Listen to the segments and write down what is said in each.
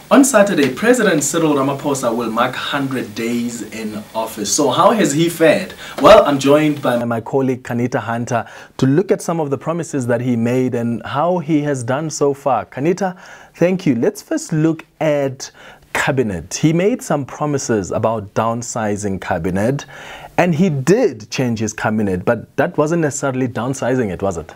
On Saturday, President Cyril Ramaphosa will mark 100 days in office. So how has he fared? Well, I'm joined by my colleague Qaanitah to look at some of the promises that he made and how he has done so far. Qaanitah, thank you. Let's first look at cabinet. He made some promises about downsizing cabinet, and he did change his cabinet, but that wasn't necessarily downsizing it, was it?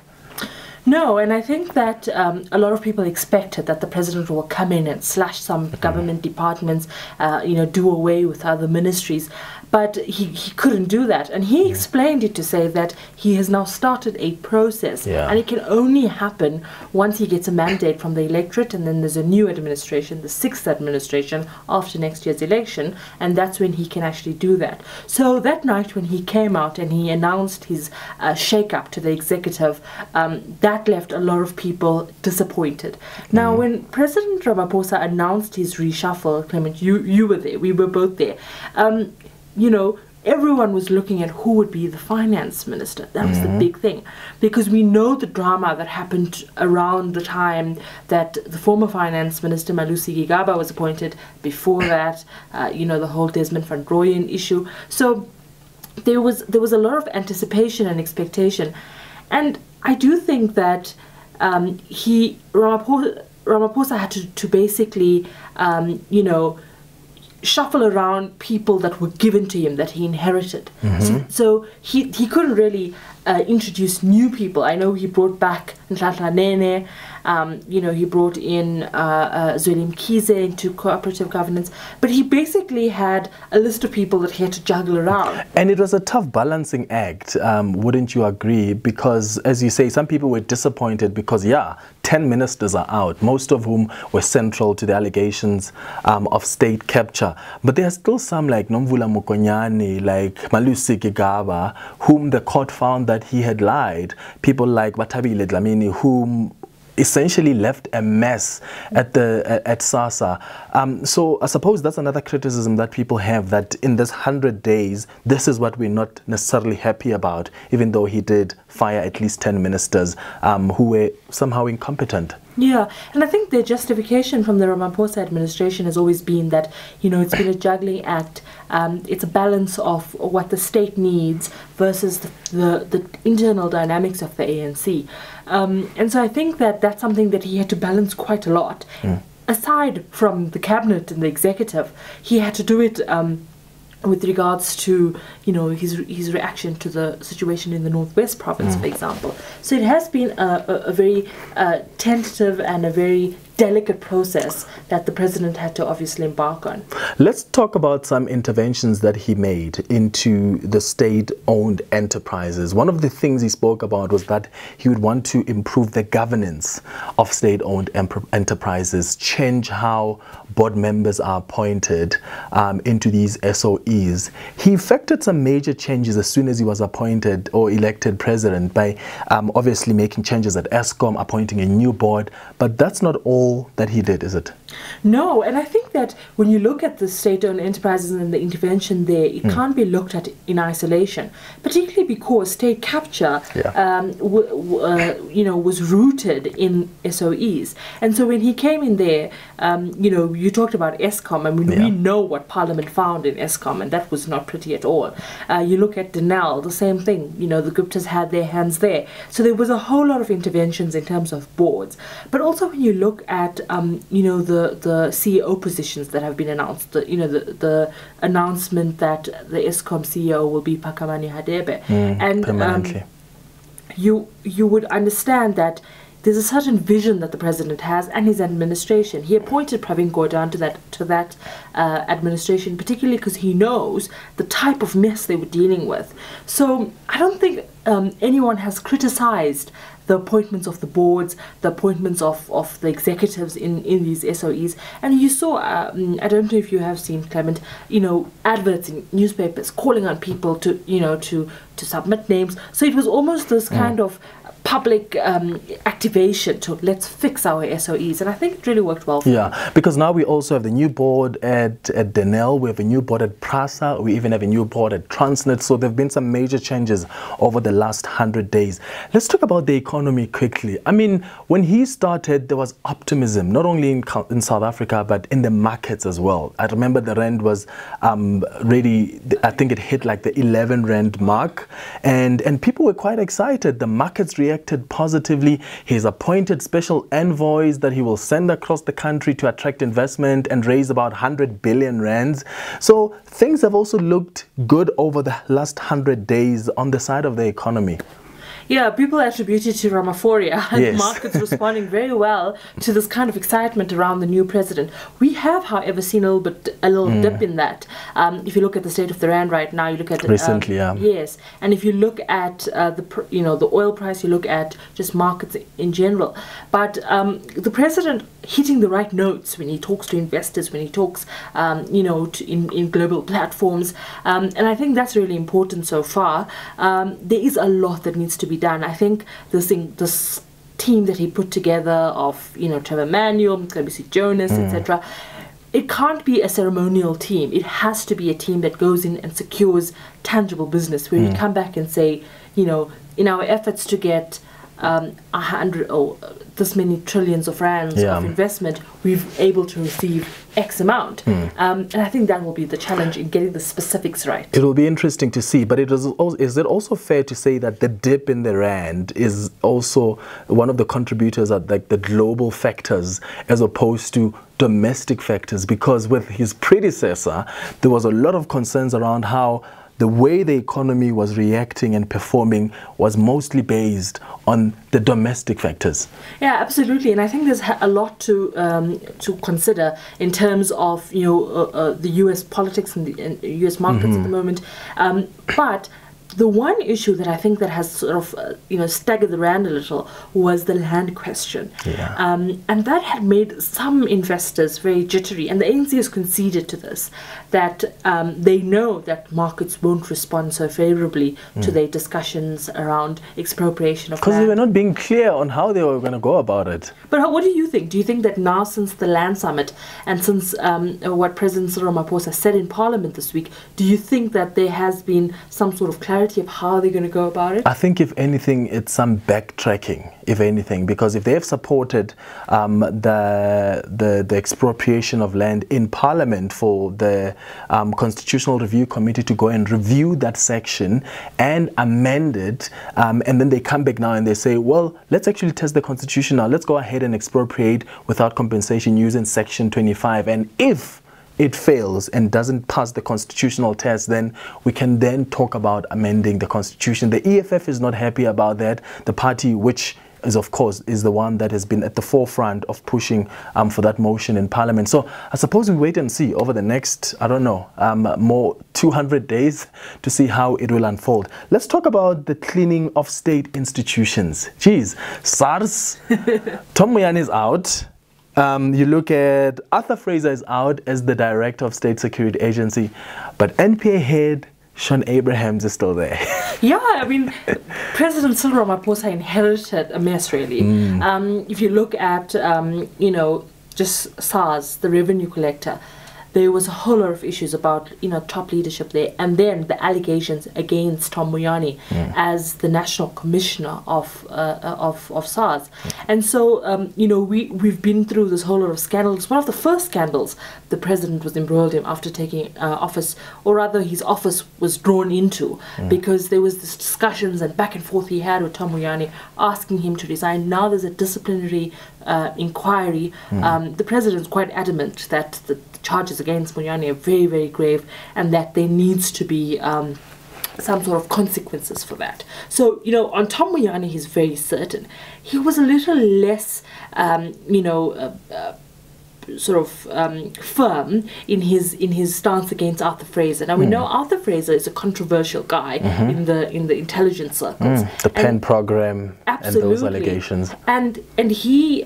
No, and I think that a lot of people expected that the president will come in and slash some government departments, do away with other ministries. But he couldn't do that. And he explained it to say that he has now started a process. And it can only happen once he gets a mandate from the electorate, and then there's a new administration, the 6th administration, after next year's election. And that's when he can actually do that. So that night when he came out and he announced his shake-up to the executive, that left a lot of people disappointed. Now, when President Ramaphosa announced his reshuffle, Clement, you were there, we were both there, everyone was looking at who would be the finance minister. That was the big thing, because we know the drama that happened around the time that the former finance minister, Malusi Gigaba, was appointed. Before that, the whole Desmond van Rooyen issue. So there was a lot of anticipation and expectation. And I do think that Ramaphosa had to basically, shuffle around people that were given to him, that he inherited. So he couldn't really introduce new people. I know he brought back Manyathela Nene, he brought in Zweli Mkhize into cooperative governance, but he basically had a list of people that he had to juggle around. And it was a tough balancing act, wouldn't you agree? Because, as you say, some people were disappointed because, 10 ministers are out, most of whom were central to the allegations of state capture. But there are still some like Nomvula Mokonyane, like Malusi Gigaba, whom the court found that he had lied. People like Batabile Dlamini, whom essentially left a mess at SASA. So I suppose that's another criticism that people have, that in this 100 days, this is what we're not necessarily happy about, even though he did fire at least 10 ministers who were somehow incompetent. Yeah, and I think the justification from the Ramaphosa administration has always been that, it's been a juggling act. It's a balance of what the state needs versus the internal dynamics of the ANC. And so I think that that's something that he had to balance quite a lot. Aside from the cabinet and the executive, he had to do it with regards to, his reaction to the situation in the Northwest Province, for example. So it has been a very tentative and a very delicate process that the president had to obviously embark on. Let's talk about some interventions that he made into the state-owned enterprises. One of the things he spoke about was that he would want to improve the governance of state-owned enterprises, change how board members are appointed into these SOEs. He effected some major changes as soon as he was appointed or elected president by obviously making changes at Eskom, appointing a new board, but that's not all that he did, is it? No, and I think that when you look at the state-owned enterprises and the intervention there, it can't be looked at in isolation, particularly because state capture, was rooted in SOEs. And so when he came in there, you talked about Eskom, and we know what Parliament found in Eskom, and that was not pretty at all. You look at Denel, the same thing. The Guptas had their hands there. So there was a whole lot of interventions in terms of boards. But also when you look at, the CEO positions that have been announced, the announcement that the Eskom CEO will be Phakamani Hadebe, and you would understand that there's a certain vision that the president has and his administration. He appointed Pravin Gordhan to that administration, particularly because he knows the type of mess they were dealing with. So I don't think anyone has criticized the appointments of the boards, the appointments of the executives in these SOEs. And you saw, I don't know if you have seen, Clement, adverts in newspapers calling on people to submit names. So it was almost this kind of public activation to let's fix our SOEs, and I think it really worked well for them. Because now we also have the new board at Denel, we have a new board at PRASA, we even have a new board at Transnet, so there have been some major changes over the last 100 days. Let's talk about the economy quickly. I mean, when he started, there was optimism, not only in South Africa, but in the markets as well. I remember the rand was really, I think it hit like the 11 rand mark, and people were quite excited. The markets reacted positively. He's appointed special envoys that he will send across the country to attract investment and raise about 100 billion rands. So things have also looked good over the last 100 days on the side of the economy. Yeah, people attribute it to Ramaphosa, and yes. markets responding very well to this kind of excitement around the new president. We have, however, seen a little dip in that. If you look at the state of the rand right now, you look at recently, yes, and if you look at the oil price, you look at just markets in general. But the president hitting the right notes when he talks to investors, when he talks, in global platforms, and I think that's really important so far. There is a lot that needs to be done. I think this team that he put together of Trevor Manuel, KBC Jonas, etc. It can't be a ceremonial team. It has to be a team that goes in and secures tangible business, where you come back and say, in our efforts to get 100 or this many trillions of rands of investment, we've able to receive X amount. And I think that will be the challenge in getting the specifics right. It will be interesting to see, but is it also fair to say that the dip in the rand is also one of the contributors at like the global factors as opposed to domestic factors? Because with his predecessor, there was a lot of concerns around how the way the economy was reacting and performing was mostly based on the domestic factors. Yeah, absolutely, and I think there's a lot to consider in terms of the U.S. politics and the U.S. markets at the moment, but the one issue that I think that has sort of staggered the rand a little was the land question, and that had made some investors very jittery. And the ANC has conceded to this, that they know that markets won't respond so favorably to their discussions around expropriation of land. Because they were not being clear on how they were going to go about it. But what do you think? Do you think that now, since the land summit and since what President Cyril Ramaphosa said in Parliament this week, do you think that there has been some sort of clarity of how they're going to go about it? I think, if anything, it's some backtracking, if anything, because if they have supported the expropriation of land in Parliament for the Constitutional Review Committee to go and review that section and amend it, and then they come back now and they say, well, let's actually test the Constitution now. Let's go ahead and expropriate without compensation using Section 25. And if it fails and doesn't pass the constitutional test, then we can then talk about amending the Constitution. The EFF is not happy about that. The party, which is, of course, is the one that has been at the forefront of pushing for that motion in Parliament. So I suppose we wait and see over the next, I don't know, more 200 days to see how it will unfold. Let's talk about the cleaning of state institutions. Geez, SARS, Tom Moyane is out. You look at Arthur Fraser is out as the Director of State Security Agency, but NPA head Sean Abrahams is still there. Yeah, I mean, President Cyril Ramaphosa inherited a mess, really. If you look at, just SARS, the revenue collector, there was a whole lot of issues about top leadership there, and then the allegations against Tom Moyane as the National Commissioner of SARS, and so we've been through this whole lot of scandals. One of the first scandals the president was embroiled in after taking office, or rather his office was drawn into, because there was this discussions and back and forth he had with Tom Moyane asking him to resign. Now there's a disciplinary inquiry. The president's quite adamant that the charges against Moyane are very, very grave, and that there needs to be some sort of consequences for that. So, on Tom Moyane, he's very certain. He was a little less, firm in his stance against Arthur Fraser. Now we know Arthur Fraser is a controversial guy in the intelligence circles. The PEN program and those allegations. And he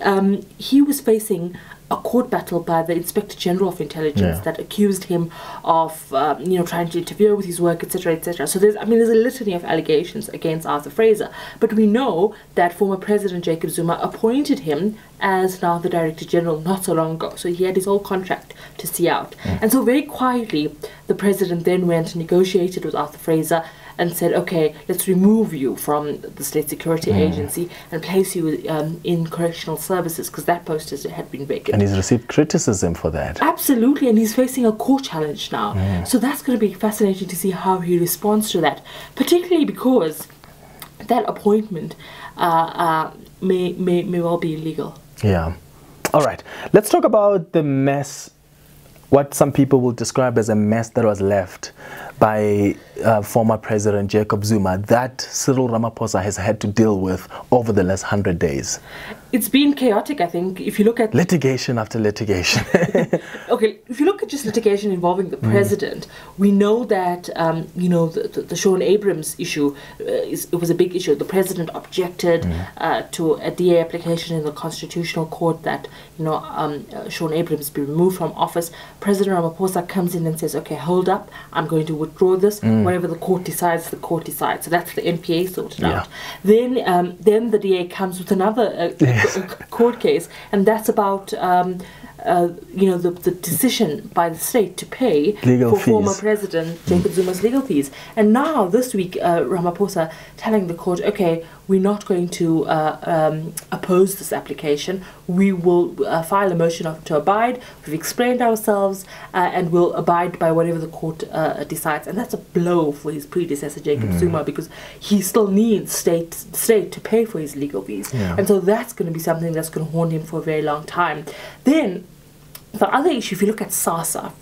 was facing a court battle by the Inspector General of Intelligence that accused him of, trying to interfere with his work, etc., etc. So there's a litany of allegations against Arthur Fraser. But we know that former President Jacob Zuma appointed him as now the Director General not so long ago. So he had his whole contract to see out. And so very quietly, the President then went and negotiated with Arthur Fraser and said, okay, let's remove you from the State Security Agency and place you in correctional services, because that post had been vacant. And he's received criticism for that. Absolutely, and he's facing a court challenge now. So that's going to be fascinating to see how he responds to that, particularly because that appointment may well be illegal. Yeah. All right. Let's talk about the mess, what some people will describe as a mess that was left by former President Jacob Zuma that Cyril Ramaphosa has had to deal with over the last 100 days. It's been chaotic, I think, if you look at... Litigation after litigation. Okay, if you look at just litigation involving the president, we know that, the Sean Abrams issue, it was a big issue. The president objected to a DA application in the Constitutional Court that, Sean Abrams be removed from office. President Ramaphosa comes in and says, okay, hold up, I'm going to withdraw this. Whatever the court decides, the court decides. So that's the NPA sorted out. Then the DA comes with another court case, and that's about the decision by the state to pay legal for fees. Former President Jacob Zuma's legal fees. And now this week, Ramaphosa telling the court, okay, we're not going to oppose this application. We will file a motion to abide. We've explained ourselves, and we'll abide by whatever the court decides. And that's a blow for his predecessor, Jacob Zuma, because he still needs state to pay for his legal fees. And so that's going to be something that's going to haunt him for a very long time. Then the other issue, if you look at SASA,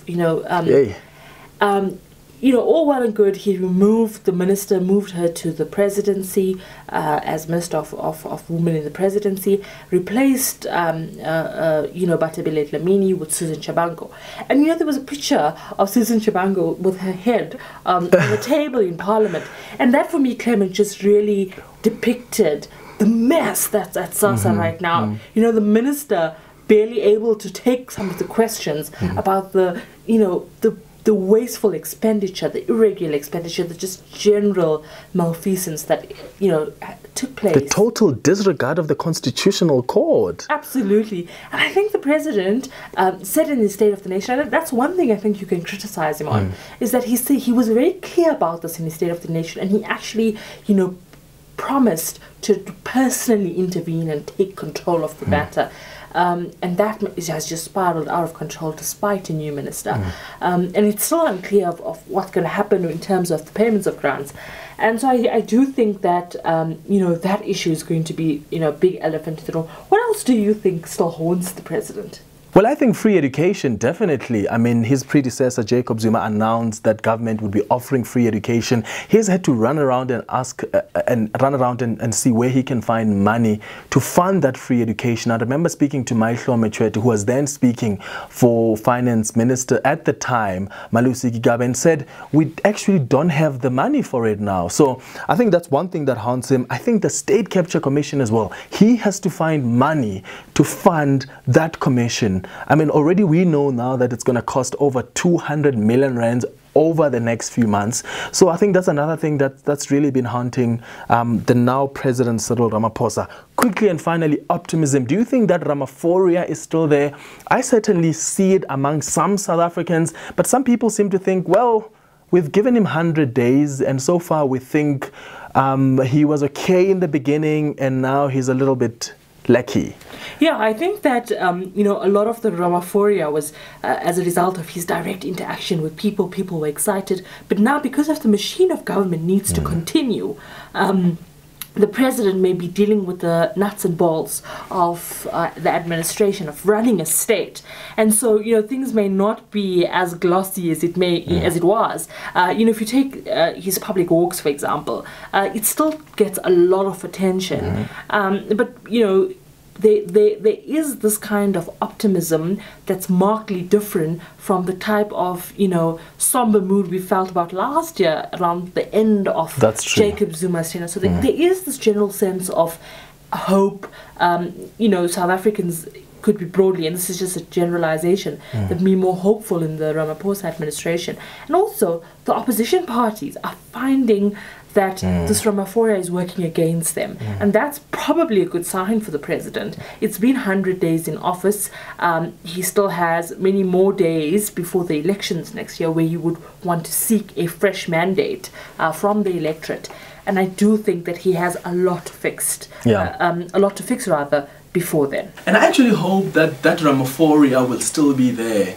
all well and good, he removed the minister, moved her to the presidency as Minister of Women in the presidency, replaced Batabile Dlamini with Susan Shabango. And there was a picture of Susan Shabango with her head on the table in Parliament. And that for me, Clement, just really depicted the mess that's at SASA right now. The minister barely able to take some of the questions about the wasteful expenditure, the irregular expenditure, the just general malfeasance that, took place. The total disregard of the Constitutional Court. Absolutely. And I think the president said in his State of the Nation, and that's one thing I think you can criticize him on, is that he was very clear about this in his State of the Nation, and he actually, promised to personally intervene and take control of the matter. And that has just spiraled out of control despite a new minister. And it's still unclear of what's going to happen in terms of the payments of grants. And so I do think that, that issue is going to be, a big elephant in the room. What else do you think still haunts the president? Well, I think free education, definitely. I mean, his predecessor, Jacob Zuma, announced that government would be offering free education. He's had to run around and and see where he can find money to fund that free education. I remember speaking to Manyathela, who was then speaking for Finance Minister at the time, Malusi Gigaba, and said, we actually don't have the money for it now. So I think that's one thing that haunts him. I think the State Capture Commission as well. He has to find money to fund that commission. I mean, already we know now that it's going to cost over 200 million rands over the next few months. So I think that's another thing that's really been haunting the now President Cyril Ramaphosa. Quickly and finally, optimism. Do you think that Ramaphoria is still there? I certainly see it among some South Africans, but some people seem to think, well, we've given him 100 days, and so far we think he was okay in the beginning, and now he's a little bit lackey. Yeah, I think that, a lot of the Ramaphoria was as a result of his direct interaction with people. People were excited. But now, because of the machine of government needs to continue, the president may be dealing with the nuts and bolts of the administration, of running a state. And so, things may not be as glossy as it was. If you take his public works, for example, it still gets a lot of attention. But, there is this kind of optimism that's markedly different from the type of, somber mood we felt about last year around the end of Jacob Zuma's tenure. So there is this general sense of hope. South Africans, could be broadly, and this is just a generalization, that be more hopeful in the Ramaphosa administration. And also, the opposition parties are finding that this Ramaphosa is working against them. And that's probably a good sign for the president. It's been 100 days in office. He still has many more days before the elections next year, where he would want to seek a fresh mandate from the electorate. And I do think that he has a lot fixed, before then. And I actually hope that that Ramaphosa will still be there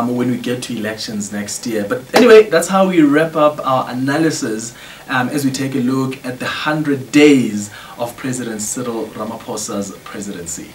when we get to elections next year. But anyway, that's how we wrap up our analysis as we take a look at the 100 days of President Cyril Ramaphosa's presidency.